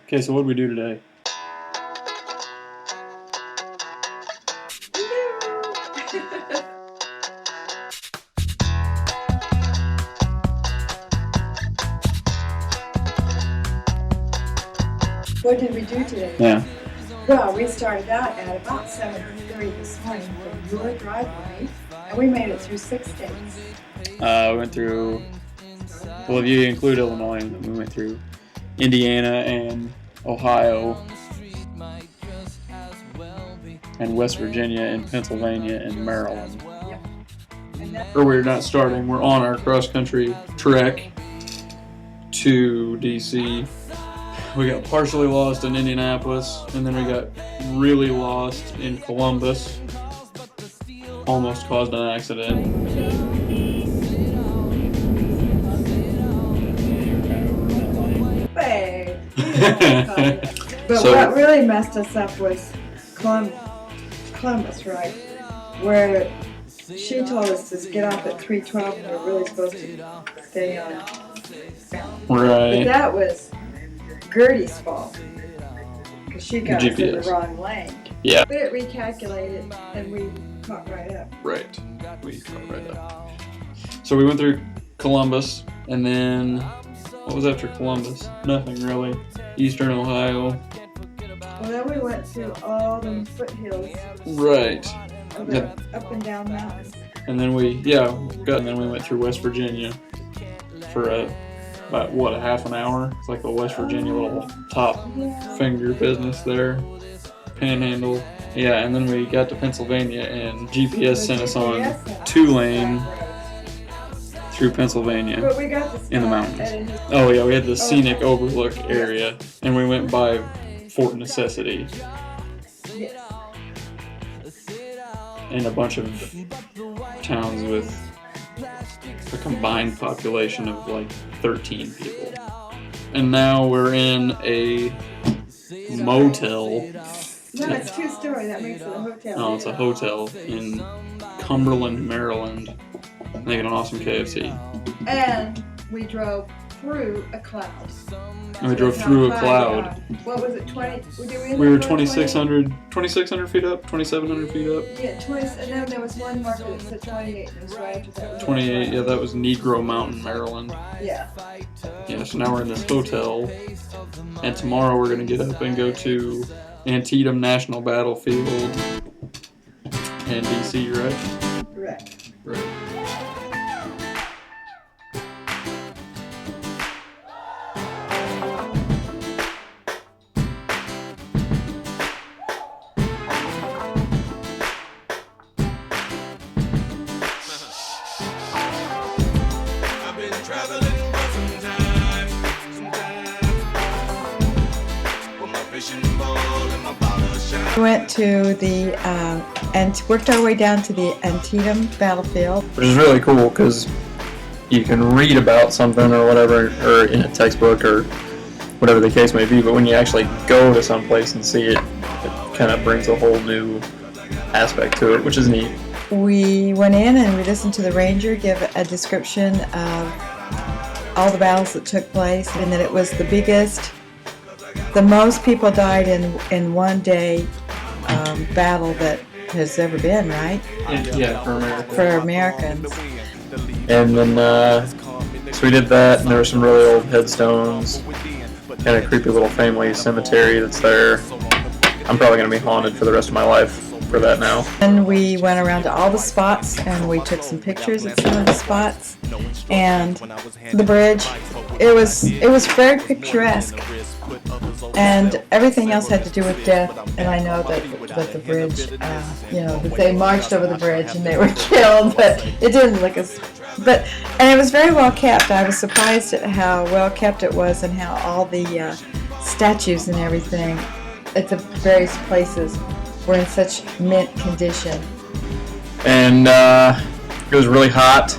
Okay, so what did we do today? What did we do today? Yeah. Well, we started out at about 7:30 this morning from your driveway, and we made it through 6 states. We went through, well, if you include Illinois, we went through Indiana and Ohio and West Virginia and Pennsylvania and Maryland. Yep. And that, Or we're not starting, we're on our cross-country trek to D.C. We got partially lost in Indianapolis, and then we got really lost in Columbus. Almost caused an accident. hey, but So- what really messed us up was Columbus, right? Where she told us to get off at 3:12 and we're really supposed to stay on. But Right. that was Gertie's fault, because she got us in the GPS. wrong lane. Yeah. But it recalculated and we caught right up. Right. We caught right up. So we went through Columbus, and then what was after Columbus? Nothing really. Eastern Ohio. Well, then we went through all the foothills Right. of the up and down mountains. And then and then we went through West Virginia for about a half an hour. It's like the West Virginia little top Yeah. finger business there. Panhandle. Yeah, and then we got to Pennsylvania, and GPS sent us on GPS sent us 2-lane back roads. through Pennsylvania. But we got to In the stop mountains. at Oh yeah, we had the scenic overlook area, and we went by Fort Necessity yes. and a bunch of towns with a combined population of like 13 people. And now we're in a motel. No, it's 2-story. That makes it a hotel. Oh, it's a hotel in Cumberland, Maryland. Making an awesome KFC. And we drove through a cloud. And we drove That's through how a high cloud. What was it, 20? We were 2,600 feet up, 2,700 feet up. Yeah, 20, and then there was one marker that said 28, and it was right after that. was 28, yeah, that was Negro Mountain, Maryland. Yeah. Yeah, so now we're in this hotel, and tomorrow we're going to get up and go to Antietam National Battlefield in D.C., right? Correct. Right. I've been traveling for some time. With my fishing pole and my bottle shine. We went to the, and worked our way down to the Antietam battlefield. Which is really cool because you can read about something or whatever, or in a textbook or whatever the case may be, but when you actually go to some place and see it, it kind of brings a whole new aspect to it, which is neat. We went in and we listened to the ranger give a description of all the battles that took place, and that it was the biggest, the most people died in one day battle that has ever been, right? Yeah, for America. For Americans. And then, so we did that, and there were some really old headstones, and a creepy little family cemetery that's there. I'm probably going to be haunted for the rest of my life for that now. And we went around to all the spots and we took some pictures at some of the spots. And the bridge, it was very picturesque. And everything else had to do with death. And I know that the bridge, that they marched over the bridge and they were killed, but it didn't look as. And it was very well kept. I was surprised at how well kept it was and how all the statues and everything at the various places were in such mint condition. And it was really hot.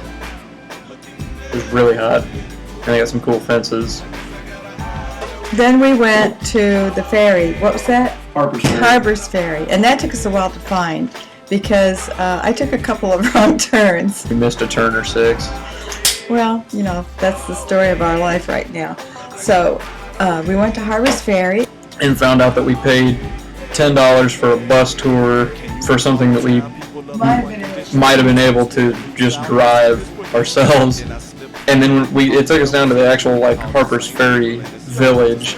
It was really hot. And they got some cool fences. Then we went to the ferry. What was that? Harper's Ferry. Harper's Ferry. And that took us a while to find because I took a couple of wrong turns. We missed a turn or 6. Well, that's the story of our life right now. So We went to Harvest Ferry. and found out that we paid $10 for a bus tour for something that we might have been able to just drive ourselves. And then it took us down to the actual like Harper's Ferry village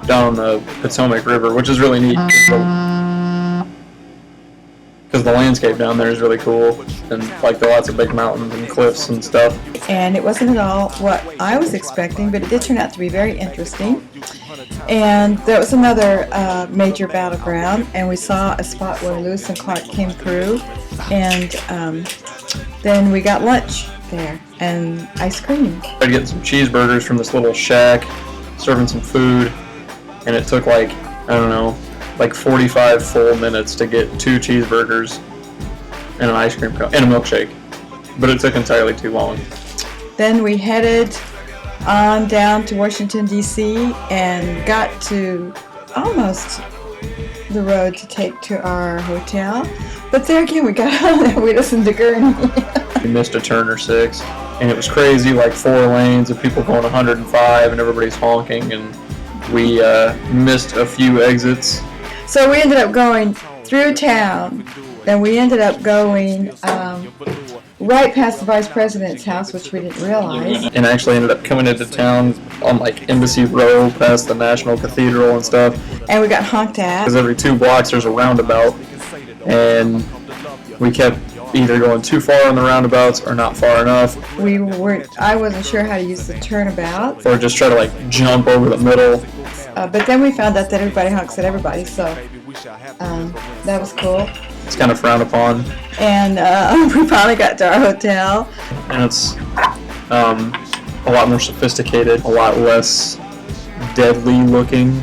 down on the Potomac River, which is really neat because the landscape down there is really cool, and like there are lots of big mountains and cliffs and stuff. And it wasn't at all what I was expecting, but it did turn out to be very interesting. And there was another major battleground, and we saw a spot where Lewis and Clark came through, and then we got lunch there and ice cream. I tried getting some cheeseburgers from this little shack, serving some food, and it took like, I don't know, like 45 full minutes to get 2 cheeseburgers and an ice cream cone and a milkshake, but it took entirely too long. Then we headed on down to Washington, D.C. and got to almost the road to take to our hotel. But there again, we got out there, we listened to Gurney. We missed a turn or 6, and it was crazy, like 4 lanes of people going 105 and everybody's honking, and we missed a few exits. So we ended up going through town, then we ended up going right past the vice president's house, which we didn't realize. And actually ended up coming into town on like Embassy Row past the National Cathedral and stuff. And we got honked at. Because every 2 blocks there's a roundabout, and we kept either going too far on the roundabouts or not far enough. I wasn't sure how to use the turnabout. Or just try to like jump over the middle. But then we found out that everybody honks at everybody, so that was cool. It's kind of frowned upon. And we finally got to our hotel. And it's a lot more sophisticated, a lot less deadly looking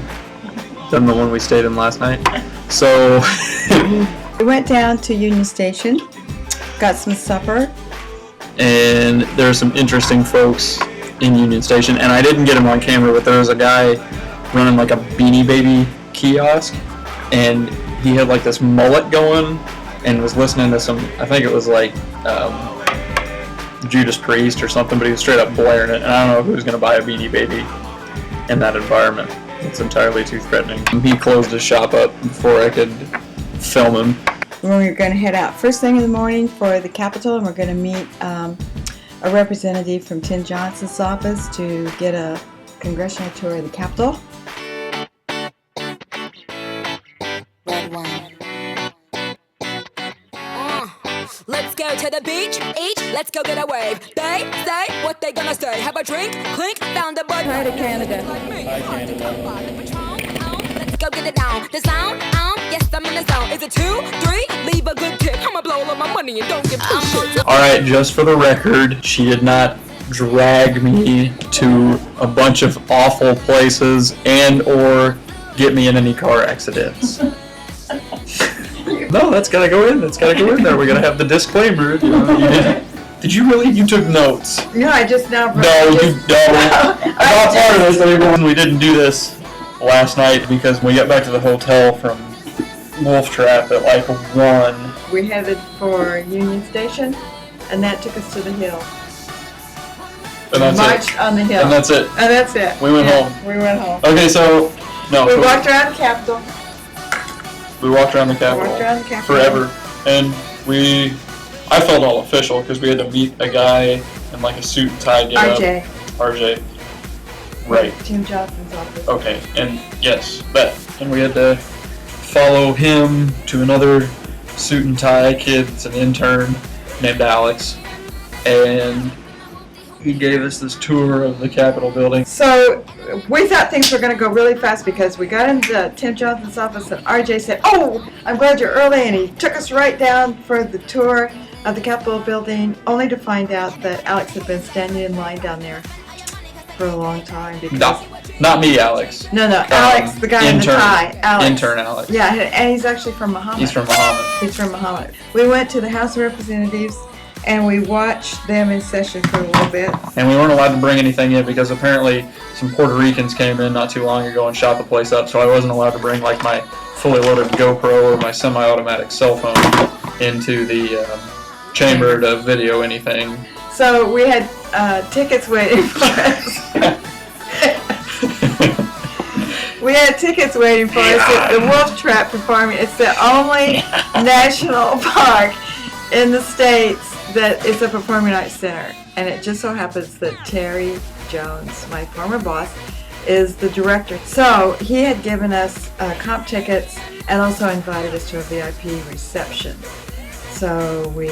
than the one we stayed in last night. So we went down to Union Station, got some supper. And there are some interesting folks in Union Station, and I didn't get him on camera, but there was a guy running like a Beanie Baby kiosk, and he had like this mullet going and was listening to some, I think it was like Judas Priest or something, but he was straight up blaring it, and I don't know who's going to buy a Beanie Baby in that environment. It's entirely too threatening. He closed his shop up before I could film him. We were going to head out first thing in the morning for the Capitol, and we're going to meet a representative from Tim Johnson's office to get a congressional tour of the Capitol. Let's go to the beach, each, let's go get a wave. They say what they gonna say. Have a drink, clink, found a bud. Hi to Canada. Let's go get it down. The sound, yes, I'm in the zone. Is it 2, 3? Leave a good tip. I'ma blow all of my money and don't give a shit. Alright, just for the record, she did not drag me to a bunch of awful places and or get me in any car accidents. No, that's gotta go in. That's gotta go in there. We're gonna have the disclaimer. You know, did you really? You took notes? No, I just now. No, you don't. I'm not part of this anymore. We didn't do this last night because we got back to the hotel from Wolf Trap at like 1. We headed for Union Station, and that took us to the hill. And that's Marched it. on the hill. And that's it. And that's it. We went home. We went home. Okay, so no. We walked around the Capitol. We walked around the Capitol. Walked around the Capitol. Forever. And I felt all official because we had to meet a guy in like a suit and tie get up. RJ. Right. Tim Johnson's office. Okay, and yes, that. And we had to follow him to another suit and tie kid. It's an intern named Alex. And he gave us this tour of the Capitol building. So we thought things were going to go really fast because we got into Tim Johnson's office and RJ said, "Oh, I'm glad you're early," and he took us right down for the tour of the Capitol building, only to find out that Alex had been standing in line down there for a long time. Because Not me, Alex. No, Alex, the guy in the tie. Alex. Intern Alex. Yeah, and he's actually from Muhammad. He's from Muhammad. He's from Muhammad. We went to the House of Representatives, and we watched them in session for a little bit. And we weren't allowed to bring anything in because apparently some Puerto Ricans came in not too long ago and shot the place up, so I wasn't allowed to bring like my fully loaded GoPro or my semi-automatic cell phone into the chamber to video anything. So we had tickets waiting for us. We had tickets waiting for us at the Wolf Trap Performing. It's the only national park in the States that is a performing arts center. And it just so happens that Terry Jones, my former boss, is the director. So he had given us comp tickets and also invited us to a VIP reception. So we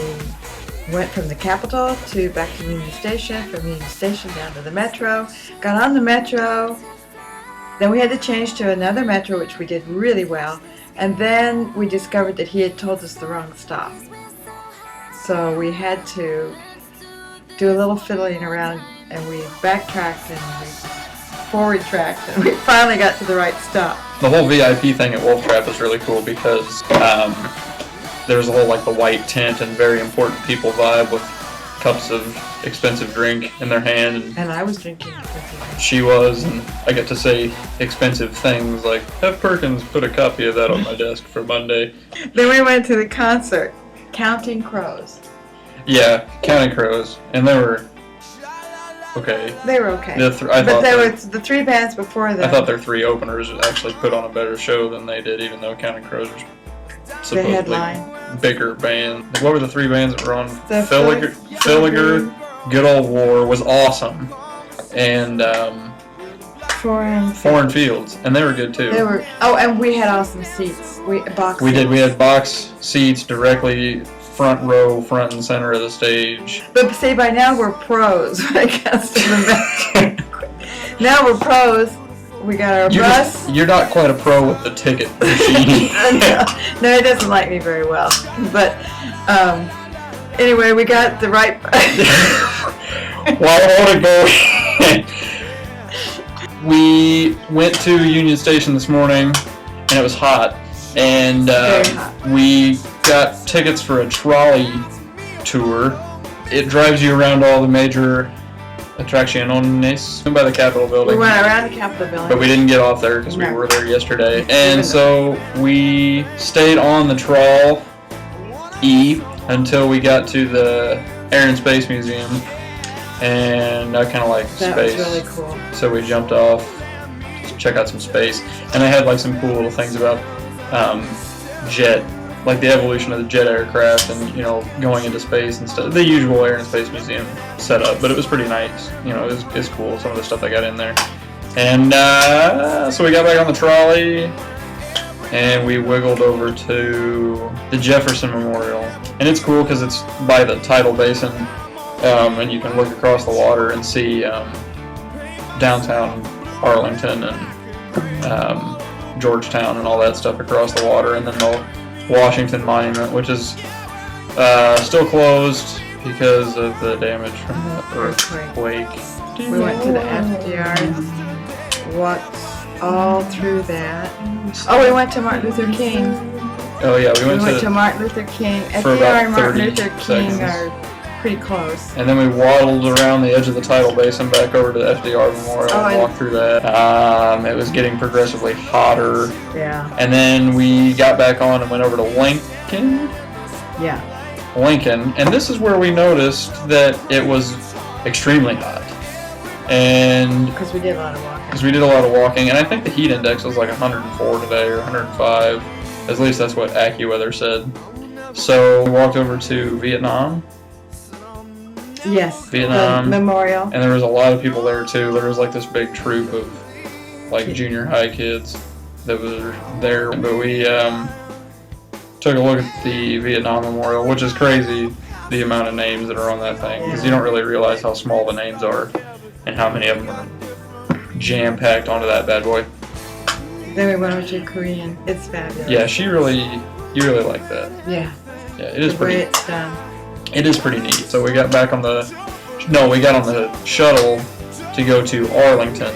went from the Capitol to back to Union Station, from Union Station down to the Metro, got on the Metro, then we had to change to another Metro, which we did really well, and then we discovered that he had told us the wrong stop. So we had to do a little fiddling around, and we backtracked and we forward tracked, and we finally got to the right stop. The whole VIP thing at Wolf Trap was really cool because there was a whole like the white tent and very important people vibe with cups of expensive drink in their hand. And I was drinking expensive drink. She was, and I get to say expensive things like, have Perkins put a copy of that on my desk for Monday. Then we went to the concert, Counting Crows. Yeah, Counting Crows, and they were okay. They were okay. But there was the three bands before them. I thought their three openers actually put on a better show than they did, even though Counting Crows were supposedly headline. bigger band. What were the three bands that were on? The Filiger, Good Old War was awesome, and Foreign Fields, and they were good too. They were. Oh, and we had awesome seats. We did. We had box seats directly front row, front and center of the stage. But see, by now we're pros when it comes to the match. Now we're pros. We got our bus. You're not quite a pro with the ticket machine. No, it doesn't like me very well. But anyway, we got the right. Well, I want to go. We went to Union Station this morning, and it was hot. And Very hot. We got tickets for a trolley tour. It drives you around all the major attracciones by the Capitol building. We went around the Capitol building. But we didn't get off there because we were there yesterday. And so we stayed on the Troll E until we got to the Air and Space Museum. And I kind of like that space. was really cool. So we jumped off to check out some space. And they had like some cool little things about jet, like the evolution of the jet aircraft and, you know, going into space and stuff. The usual Air and Space Museum setup, but it was pretty nice. You know, it's cool, some of the stuff they got in there. And so we got back on the trolley and we wiggled over to the Jefferson Memorial. And it's cool because it's by the tidal basin, and you can look across the water and see downtown Arlington and Georgetown and all that stuff across the water, and then the Washington Monument, which is still closed because of the damage from the earthquake. We went to the FDR, walked all through that. Oh, we went to Martin Luther King. Oh yeah, we went to Martin Luther King. for FDR about and Martin 30 Luther King seconds. are pretty close. And then we waddled around the edge of the tidal basin back over to the FDR Memorial and walked through that. It was getting progressively hotter. Yeah. And then we got back on and went over to Lincoln. Yeah. Lincoln. And this is where we noticed that it was extremely hot. And Because we did a lot of walking. And I think the heat index was like 104 today or 105. At least that's what AccuWeather said. So we walked over to Vietnam. Yes. Vietnam. The memorial. And there was a lot of people there too. There was like this big troop of like junior high kids that were there. But we took a look at the Vietnam Memorial, which is crazy, the amount of names that are on that thing. Because you don't really realize how small the names are and how many of them are jam-packed onto that bad boy. Then we went over to Korean. It's fabulous. Yeah, you really like that. Yeah. Yeah, it is The way pretty. it's done. It is pretty neat. So we got back on the shuttle to go to Arlington,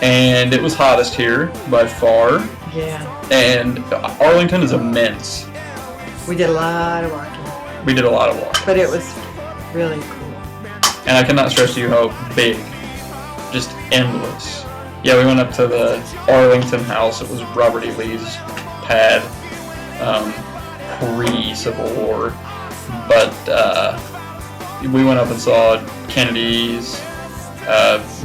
and it was hottest here by far. Yeah. And Arlington is immense. We did a lot of walking. We did a lot of walking, But it was really cool. and I cannot stress to you how big, just endless. Yeah, we went up to the Arlington House. It was Robert E. Lee's pad, pre-Civil War. But we went up and saw Kennedy's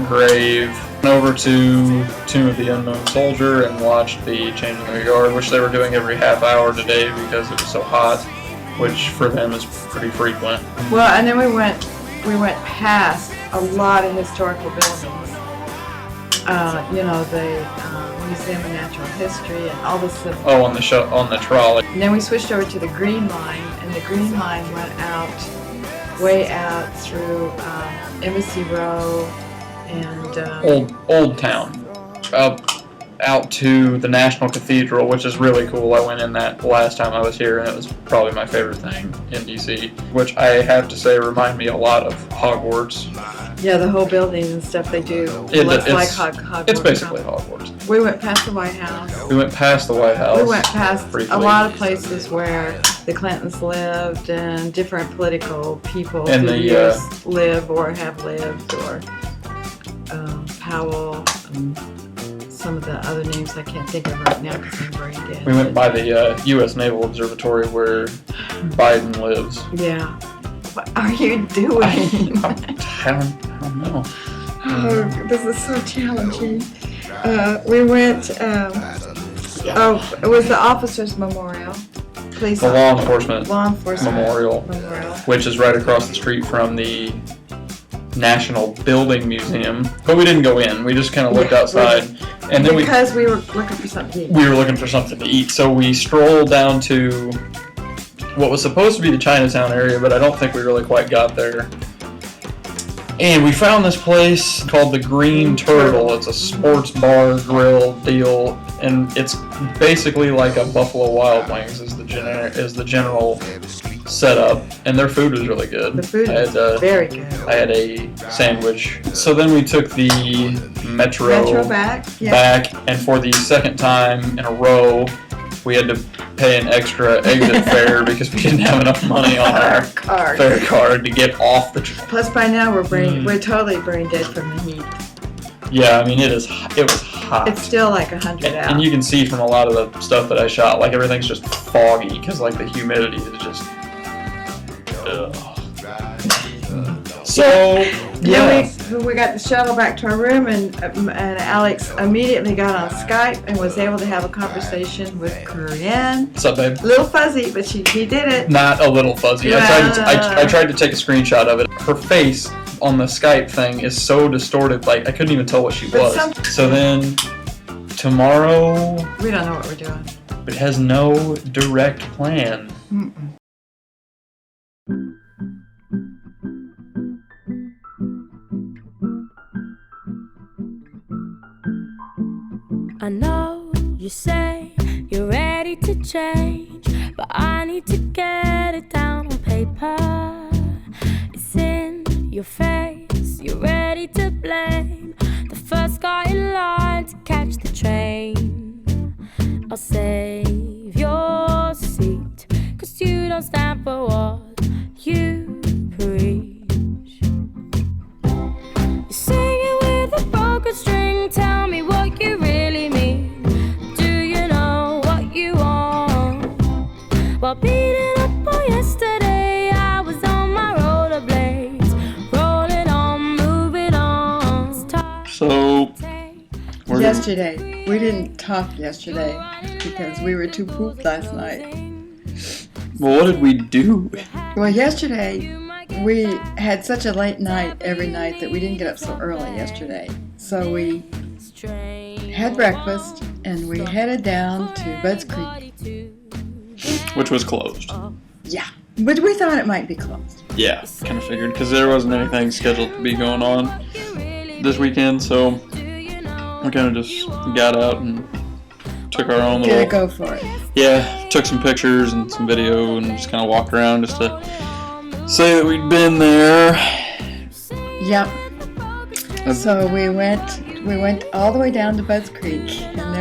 grave, Went over to Tomb of the Unknown Soldier and watched the Changing of the Guard, which they were doing every half hour today because it was so hot, which for them is pretty frequent. Well, and then we went past a lot of historical buildings. You know, the Museum of Natural History and all the civil. Oh, on the trolley. And then we switched over to the Green Line, and the Green Line went way out through Embassy Row and Old Town, out to the National Cathedral, which is really cool. I went in that the last time I was here, and it was probably my favorite thing in DC, which I have to say remind me a lot of Hogwarts. yeah, the whole building and stuff they do looks like Hogwarts. It's basically Hogwarts. We went past the White House. We went past the White House. We went past briefly. a lot of places where the Clintons lived and different political people And who the, used live or have lived, or Powell, some of the other names I can't think of right now because I'm brain dead. We went by the U.S. Naval Observatory where Biden lives. Yeah. What are you doing? I don't know. Oh, this is so challenging. We went, it was the Officers Memorial. Police The Law Enforcement Memorial. which is right across the street from the National Building Museum. But we didn't go in. We just kind of looked outside. And then because we were looking for something to eat. we were looking for something to eat. So we strolled down to what was supposed to be the Chinatown area, but I don't think we really quite got there. And we found this place called the Green Turtle. It's a sports bar grill deal, and it's basically like a Buffalo Wild Wings is the general setup, and their food was really good. The food I is had, very good. I had a sandwich. So then we took the Metro back? Yeah. back, and for the second time in a row, we had to pay an extra exit fare because we didn't have enough money on our fare card to get off the train. Plus, by now we're totally brain dead from the heat. Yeah, I mean it was hot. It's still like 100 out. And you can see from a lot of the stuff that I shot, like everything's just foggy because like the humidity is just. Ugh. So yeah. Then we got the shuttle back to our room, and Alex immediately got on Skype and was able to have a conversation with Korean. What's up, babe? Little fuzzy, but he did it. Not a little fuzzy. I tried to take a screenshot of it. Her face on the Skype thing is so distorted, like I couldn't even tell what she was. So then tomorrow, we don't know what we're doing. It has no direct plan. Mm-mm. I know you say you're ready to change, but I need to get it down on paper. It's in your face, you're ready to blame the first guy in line to catch the train. I'll save your seat, 'cause you don't stand for what you preach. You're singing with a broken string, tell me what you really mean. Do you know what you want? While beating up on yesterday, I was on my rollerblades, rolling on, moving on. So Yesterday, we didn't talk yesterday because we were too pooped last night. Well, what did we do? Well, yesterday we had such a late night every night that we didn't get up so early yesterday. So we had breakfast and we headed down to Bud's Creek. Which was closed. Yeah, but we thought it might be closed. Yeah, kind of figured because there wasn't anything scheduled to be going on this weekend, so we kind of just got out and took our own little. Gotta go for it. Yeah, took some pictures and some video and just kind of walked around just to say that we'd been there. Yep. So we went all the way down to Bud's Creek, and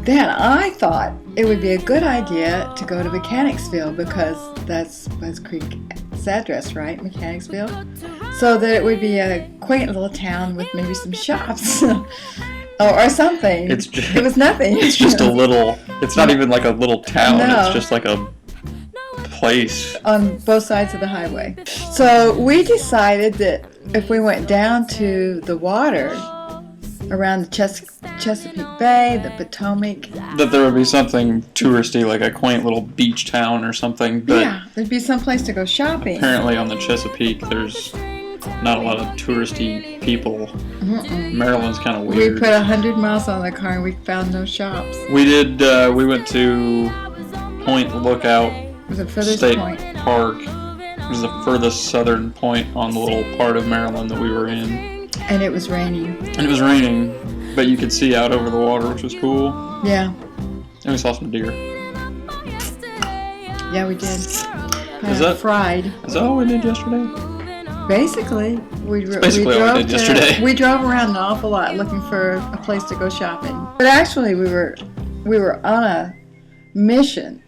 then I thought it would be a good idea to go to Mechanicsville because that's Bud's Creek's address, right? Mechanicsville. So that it would be a quaint little town with maybe some shops or something. It was nothing. It's just a little. It's not even like a little town. No. It's just like a place. on both sides of the highway. So we decided that if we went down to the water around the Chesapeake Bay, the Potomac, That there would be something touristy, like a quaint little beach town or something. But yeah, there'd be some place to go shopping. apparently on the Chesapeake, there's not a lot of touristy people. Maryland's kind of We weird. put 100 miles on the car and we found no shops. We did. We went to Point Lookout It was the furthest State point. Park. It was the furthest southern point on the little part of Maryland that we were in. And it was raining. And it was raining, but you could see out over the water, which was cool. Yeah, And we saw some deer. yeah, we did. Is that- fried? Is that all we did yesterday? Basically, we basically all we did yesterday. We drove around an awful lot looking for a place to go shopping. But actually, we were on a mission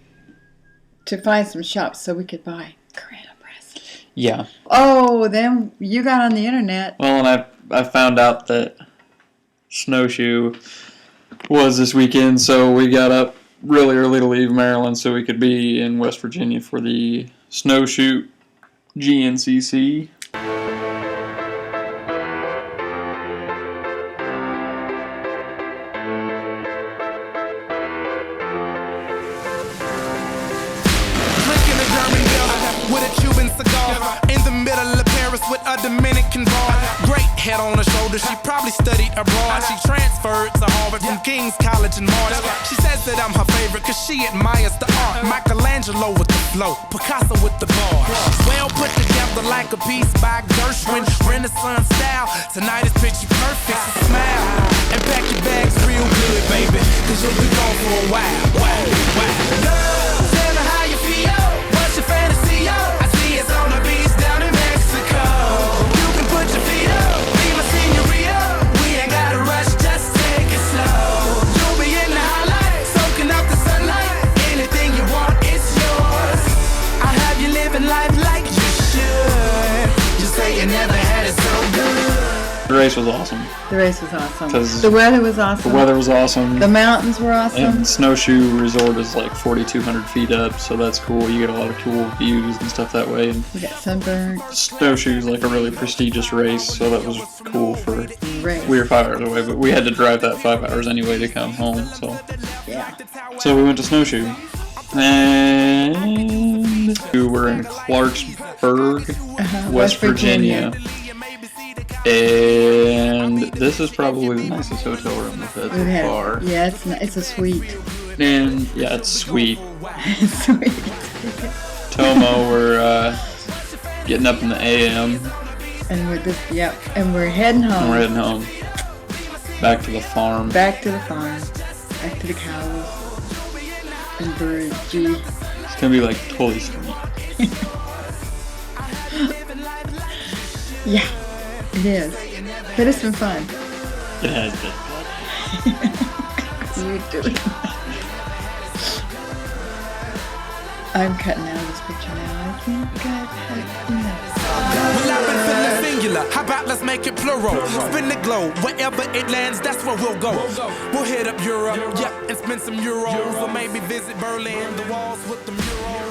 to find some shops so we could buy Corona presents. Yeah. Oh, then you got on the internet. Well, and I found out that Snowshoe was this weekend, so we got up really early to leave Maryland so we could be in West Virginia for the Snowshoe GNCC. Drinking a German beer with a Cuban cigar. In the middle of Paris with a Dominican bar. Great head on her shoulder, she probably studied abroad. She transferred to Harvard from King's College in March. She says that I'm her favorite cause she admires the art. Michelangelo with the flow, Picasso with the bar. Well put together like a piece by Gershwin. Renaissance style, tonight is picture perfect. So smile and pack your bags real good, baby, cause you'll be gone for a while. Love, tell me how you feel. What's your fantasy? I see it's on the beach down in Mexico. You can put your feet up, be my senorita. We ain't gotta rush, just take it slow. You'll be in the highlight, soaking up the sunlight. Anything you want, it's yours. I'll have you living life like you should. You say you never had it so good. The race was awesome. The race was awesome. 'Cause The weather was awesome. The weather was awesome. The mountains were awesome. And Snowshoe Resort is like 4,200 feet up, so that's cool. You get a lot of cool views and stuff that way. And We got sunburned. Snowshoe's like a really prestigious race, so that was cool for. Race. We were 5 hours away, but we had to drive that 5 hours anyway to come home. Yeah. So we went to Snowshoe, and we were in Clarksburg, West Virginia. And this is probably the nicest hotel room we've had so far. Yeah, it's a suite. And yeah, it's sweet. It's sweet. Tomo, we're getting up in the AM, And we're heading home. and we're heading home. Back to the farm. Back to the farm. Back to the cows. And birds. Gee. It's gonna be like totally sweet. Yeah, it is. But it's been fun. It has been. You do it. I'm cutting out of this picture now. I can't cut enough. Well, I've been feeling singular. How about let's make it plural? Spin the globe. Wherever it lands, that's where we'll go. We'll hit up Europe, yeah, and spend some euros. Or maybe visit Berlin, the walls with the murals.